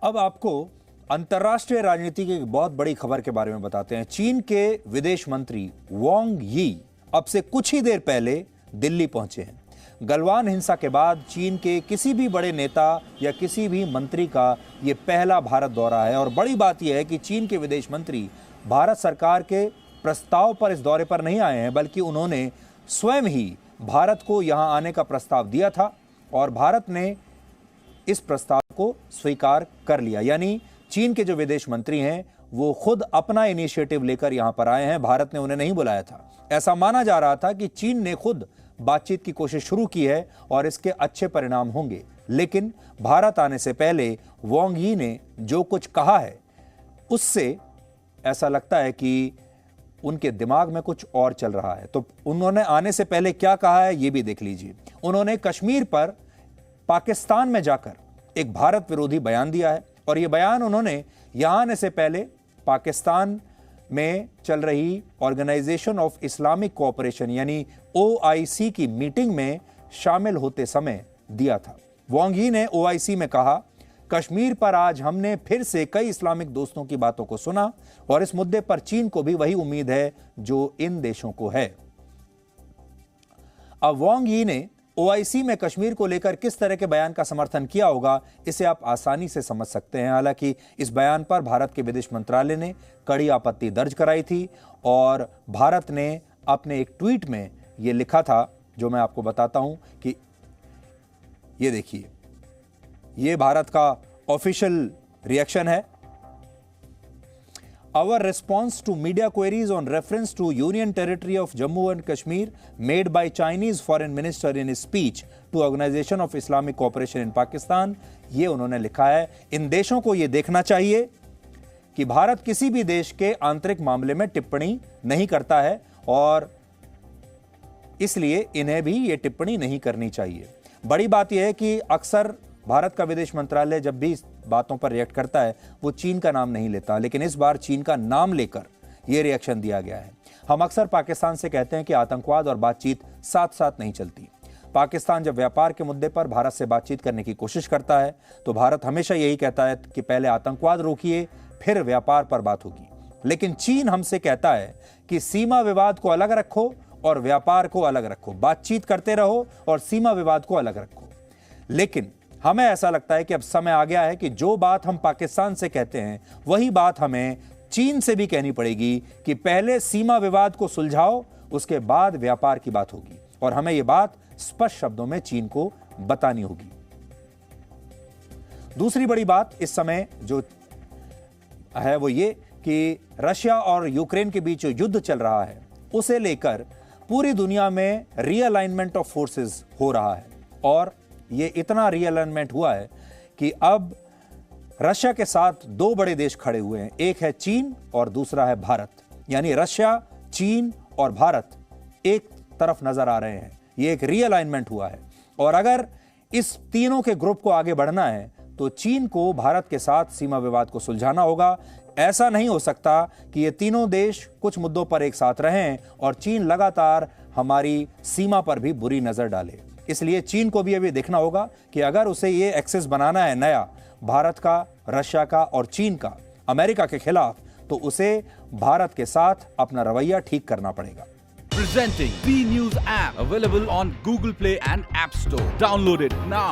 अब आपको अंतर्राष्ट्रीय राजनीति की एक बहुत बड़ी खबर के बारे में बताते हैं। चीन के विदेश मंत्री वांग यी अब से कुछ ही देर पहले दिल्ली पहुंचे हैं। गलवान हिंसा के बाद चीन के किसी भी बड़े नेता या किसी भी मंत्री का यह पहला भारत दौरा है और बड़ी बात यह है कि चीन के विदेश मंत्री भारत सरकार के प्रस्ताव पर इस दौरे पर नहीं आए हैं, बल्कि उन्होंने स्वयं ही भारत को यहां आने का प्रस्ताव दिया था और भारत ने इस प्रस्ताव को स्वीकार कर लिया। यानी चीन के जो विदेश मंत्री हैं वो खुद अपना इनिशिएटिव लेकर यहां पर आए हैं, भारत ने उन्हें नहीं बुलाया था। ऐसा माना जा रहा था कि चीन ने खुद बातचीत की कोशिश शुरू की है और इसके अच्छे परिणाम होंगे, लेकिन भारत आने से पहले वांग यी ने जो कुछ कहा है उससे ऐसा लगता है कि उनके दिमाग में कुछ और चल रहा है। तो उन्होंने आने से पहले क्या कहा है ये भी देख लीजिए। उन्होंने कश्मीर पर पाकिस्तान में जाकर एक भारत विरोधी बयान दिया है और यह बयान उन्होंने यहां आने से पहले पाकिस्तान में चल रही ऑर्गेनाइजेशन ऑफ इस्लामिक कोऑपरेशन यानी OIC की मीटिंग में शामिल होते समय दिया था। वांग यी ने OIC में कहा, कश्मीर पर आज हमने फिर से कई इस्लामिक दोस्तों की बातों को सुना और इस मुद्दे पर चीन को भी वही उम्मीद है जो इन देशों को है। अब वांग यी ने OIC में कश्मीर को लेकर किस तरह के बयान का समर्थन किया होगा इसे आप आसानी से समझ सकते हैं। हालांकि इस बयान पर भारत के विदेश मंत्रालय ने कड़ी आपत्ति दर्ज कराई थी और भारत ने अपने एक ट्वीट में यह लिखा था, जो मैं आपको बताता हूं कि ये देखिए, ये भारत का ऑफिशियल रिएक्शन है। Our response to media queries on reference to Union Territory of Jammu and Kashmir made by Chinese Foreign Minister in his speech to Organization of Islamic Cooperation in Pakistan, ये उन्होंने लिखा है। इन देशों को ये देखना चाहिए कि भारत किसी भी देश के आंतरिक मामले में टिप्पणी नहीं करता है और इसलिए इन्हें भी ये टिप्पणी नहीं करनी चाहिए। बड़ी बात यह है कि अक्सर भारत का विदेश मंत्रालय जब भी बातों पर रिएक्ट करता है वो चीन का नाम नहीं लेता, लेकिन इस बार चीन का नाम लेकर यह रिएक्शन दिया गया है। हम अक्सर पाकिस्तान से कहते हैं कि आतंकवाद और बातचीत साथ साथ नहीं चलती। पाकिस्तान जब व्यापार के मुद्दे पर भारत से बातचीत करने की कोशिश करता है तो भारत हमेशा यही कहता है कि पहले आतंकवाद रोकिए फिर व्यापार पर बात होगी। लेकिन चीन हमसे कहता है कि सीमा विवाद को अलग रखो और व्यापार को अलग रखो, बातचीत करते रहो और सीमा विवाद को अलग रखो। लेकिन हमें ऐसा लगता है कि अब समय आ गया है कि जो बात हम पाकिस्तान से कहते हैं वही बात हमें चीन से भी कहनी पड़ेगी कि पहले सीमा विवाद को सुलझाओ, उसके बाद व्यापार की बात होगी और हमें यह बात स्पष्ट शब्दों में चीन को बतानी होगी। दूसरी बड़ी बात इस समय जो है वो ये कि रशिया और यूक्रेन के बीच जो युद्ध चल रहा है उसे लेकर पूरी दुनिया में रीअलाइनमेंट ऑफ फोर्सेस हो रहा है और ये इतना रीअलाइनमेंट हुआ है कि अब रशिया के साथ दो बड़े देश खड़े हुए हैं, एक है चीन और दूसरा है भारत। यानी रशिया, चीन और भारत एक तरफ नजर आ रहे हैं। ये एक रीअलाइनमेंट हुआ है और अगर इस तीनों के ग्रुप को आगे बढ़ना है तो चीन को भारत के साथ सीमा विवाद को सुलझाना होगा। ऐसा नहीं हो सकता कि ये तीनों देश कुछ मुद्दों पर एक साथ रहें और चीन लगातार हमारी सीमा पर भी बुरी नजर डाले। इसलिए चीन को भी अभी देखना होगा कि अगर उसे ये एक्सेस बनाना है नया भारत का, रशिया का और चीन का अमेरिका के खिलाफ, तो उसे भारत के साथ अपना रवैया ठीक करना पड़ेगा। Presenting B News app available on Google Play and App Store. Download it now.